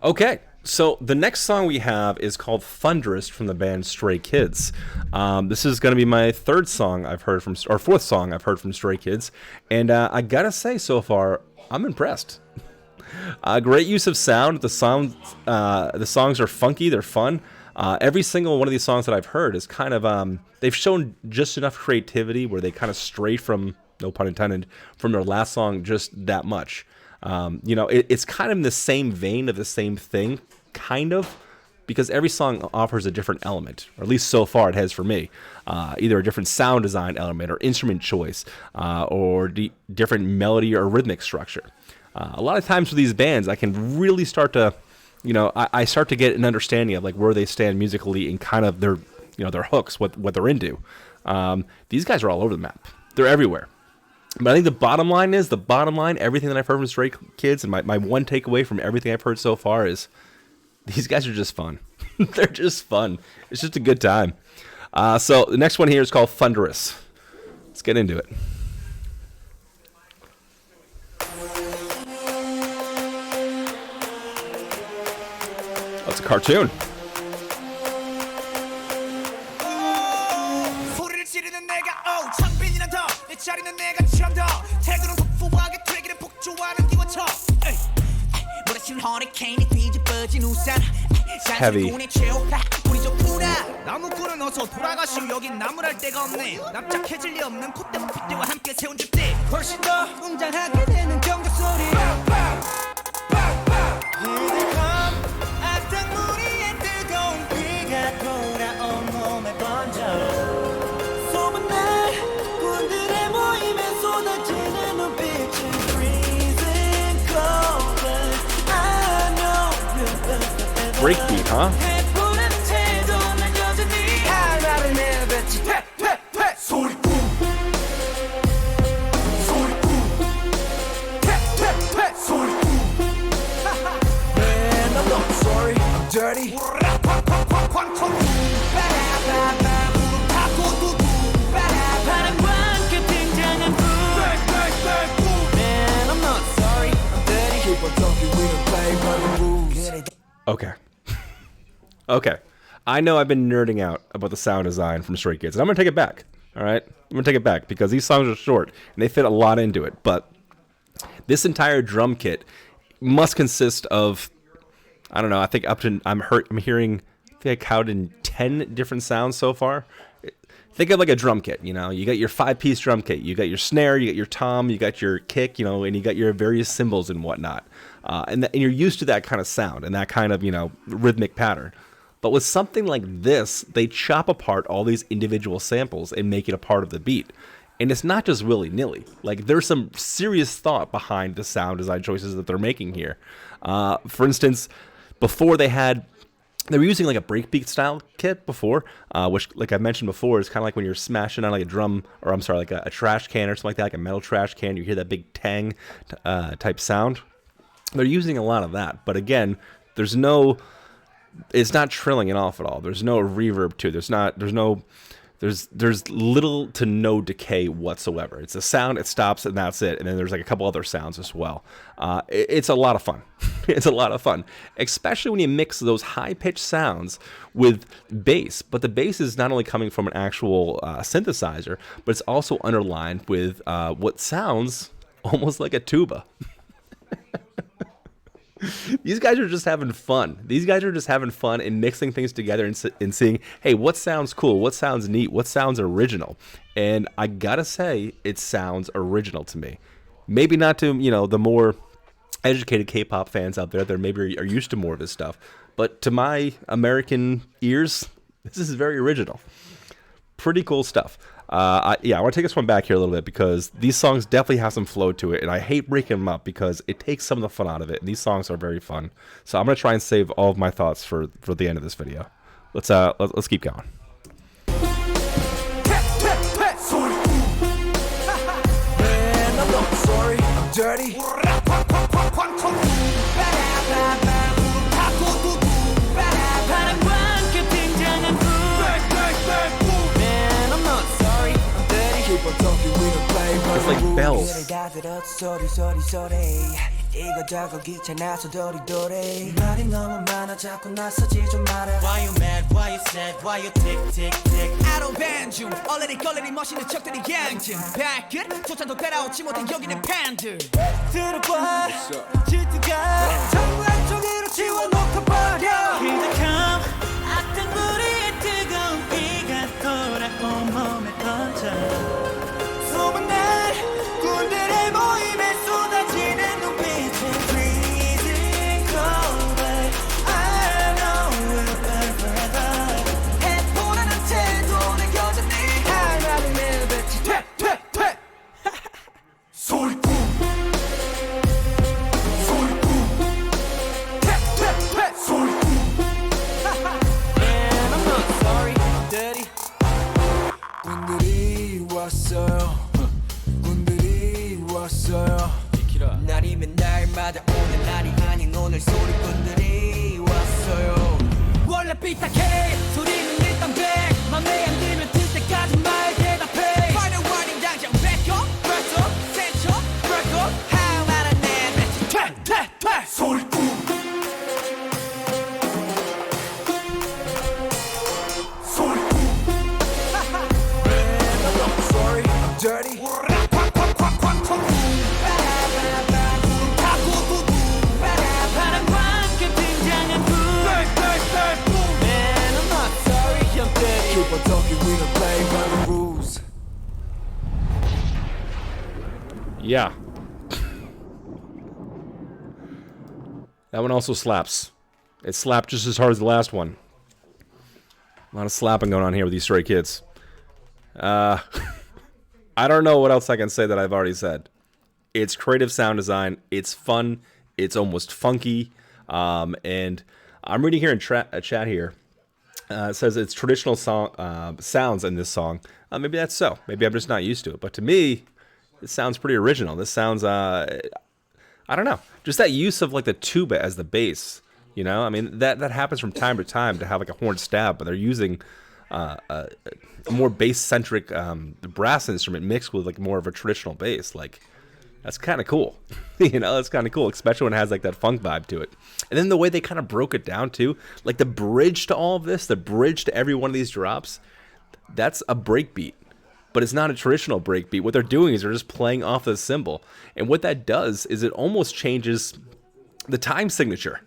Okay, so the next song we have is called "Thunderous" from the band Stray Kids. This is going to be my third song I've heard from, or fourth song I've heard from Stray Kids, and I gotta say, so far I'm impressed. Great use of sound. The songs are funky. They're fun. Every single one of these songs that I've heard is kind of they've shown just enough creativity where they kind of stray from, no pun intended, from their last song just that much. It's kind of in the same vein of the same thing, kind of, because every song offers a different element, or at least so far it has for me. Either a different sound design element, or instrument choice, or different melody or rhythmic structure. A lot of times with these bands, I can really start to, I start to get an understanding of like where they stand musically and kind of their hooks, what they're into. These guys are all over the map. They're everywhere. But I think the bottom line, everything that I've heard from Stray Kids, and my one takeaway from everything I've heard so far is these guys are just fun. They're just fun. It's just a good time. So the next one here is called Thunderous. Let's get into it. Oh, it's a cartoon. Heavy. Breakbeat, huh? Dirty. Okay. Okay. I know I've been nerding out about the sound design from Stray Kids, and I'm going to take it back. All right? I'm going to take it back because these songs are short and they fit a lot into it. But this entire drum kit must consist of, I don't know, I think I'm hearing, I think I counted 10 different sounds so far. Think of like a drum kit, you got your 5-piece drum kit, you got your snare, you got your tom, you got your kick, and you got your various cymbals and whatnot. And you're used to that kind of sound and that kind of, rhythmic pattern. But with something like this, they chop apart all these individual samples and make it a part of the beat. And it's not just willy-nilly. Like, there's some serious thought behind the sound design choices that they're making here. For instance, before they were using like a breakbeat style kit before, which, like I mentioned before, is kind of like when you're smashing on like a drum, or I'm sorry, like a trash can or something like that, like a metal trash can. You hear that big tang type sound. They're using a lot of that, but again, it's not trilling it off at all. There's no reverb to it. There's little to no decay whatsoever. It's a sound, it stops, and that's it. And then there's like a couple other sounds as well. It's a lot of fun. It's a lot of fun, especially when you mix those high-pitched sounds with bass. But the bass is not only coming from an actual synthesizer, but it's also underlined with what sounds almost like a tuba. These guys are just having fun. These guys are just having fun and mixing things together and seeing, hey, what sounds cool? What sounds neat? What sounds original? And I gotta say, it sounds original to me. Maybe not to, the more educated K-pop fans out there that maybe are used to more of this stuff. But to my American ears, this is very original. Pretty cool stuff. I want to take this one back here a little bit because these songs definitely have some flow to it, and I hate breaking them up because it takes some of the fun out of it. And these songs are very fun, so I'm gonna try and save all of my thoughts for the end of this video. Let's keep going. Dirty. It's like bells. 이거저거 귀찮아서 도리도리 말이 너무 많아 자꾸 나서지 좀 마라 Why you mad? Why you sad? Why you tick tick tick? I don't ban 중 얼레리 걸레리 멋있는 척들이 양심 발끝 조차도 따라오지 못해 여기는 팬들 들어봐 질투가 전부 한쪽으로 지워놓고 버려 기득함 악당 무리의 뜨거운 비가 돌아온 몸에 던져 소문난 꾼들의 모임에 쏟아지는 눈빛에 Freezing cold but I know we'll burn forever 해보라는 태도는 여전히 할 말을 내뱉지 퇴퇴퇴 소리꿈 소리꿈 퇴퇴퇴 소리꿈 And I'm not sorry, daddy 꾼들이 왔어요 꾼들이 왔어요 날이면 날마다 오는 날이 아닌 오늘 소리꾼들이 왔어요 원래 삐딱해 소리는 일단 백 맘에 안 들면 들 때까지 말 대답해 Final warning 당장 back up press up set up break up 할 말은 내뱉지 퇴퇴퇴 소리꿈 소리꿈 sorry I'm dirty 바람과 함께 등장한 불 Man, I'm not sorry, I'm dead. Keep on talking we don't play by the rules Yeah. That one also slaps. It slapped just as hard as the last one. A lot of slapping going on here with these Stray Kids. I don't know what else I can say that I've already said. It's creative sound design. It's fun. It's almost funky. And I'm reading here in chat here. It says it's traditional song sounds in this song. Maybe that's so. Maybe I'm just not used to it. But to me, it sounds pretty original. This sounds, I don't know, just that use of like the tuba as the bass. You know, I mean that happens from time to time to have like a horn stab, but they're using a more bass-centric brass instrument mixed with like more of a traditional bass. Like that's kind of cool. You know, that's kind of cool, especially when it has like that funk vibe to it. And then the way they kind of broke it down too, like the bridge to all of this, the bridge to every one of these drops, that's a breakbeat. But it's not a traditional breakbeat. What they're doing is they're just playing off the cymbal. And what that does is it almost changes the time signature.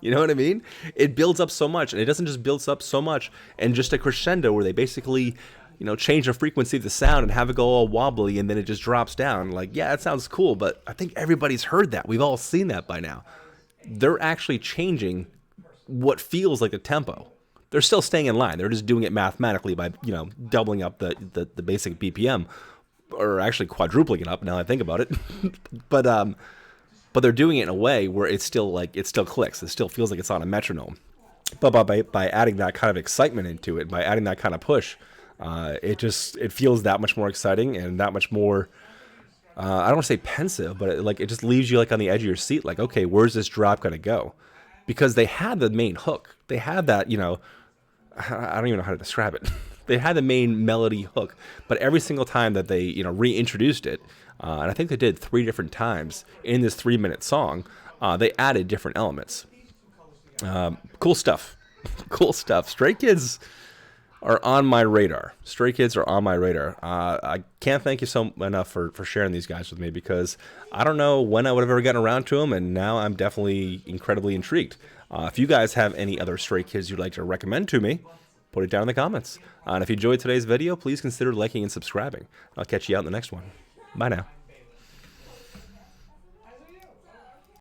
You know what I mean? It builds up so much, and it doesn't just build up so much and just a crescendo where they basically, you know, change the frequency of the sound and have it go all wobbly, and then it just drops down. Like, yeah, that sounds cool, but I think everybody's heard that. We've all seen that by now. They're actually changing what feels like a tempo. They're still staying in line. They're just doing it mathematically by, you know, doubling up the basic BPM, or actually quadrupling it up now I think about it. But they're doing it in a way where it's still like, it still clicks. It still feels like it's on a metronome. But by adding that kind of excitement into it, by adding that kind of push, it feels that much more exciting and that much more, I don't want to say pensive, but it just leaves you like on the edge of your seat. Like, okay, where's this drop going to go? Because they had the main hook. They had that, you know, I don't even know how to describe it. They had the main melody hook, but every single time that they, you know, reintroduced it, and I think they did 3 different times in this 3-minute song, they added different elements. Cool stuff. Cool stuff. Stray Kids are on my radar. Stray Kids are on my radar. I can't thank you so enough for sharing these guys with me, because I don't know when I would have ever gotten around to them, and now I'm definitely incredibly intrigued. If you guys have any other Stray Kids you'd like to recommend to me, put it down in the comments. And if you enjoyed today's video, please consider liking and subscribing. I'll catch you out in the next one. Bye now.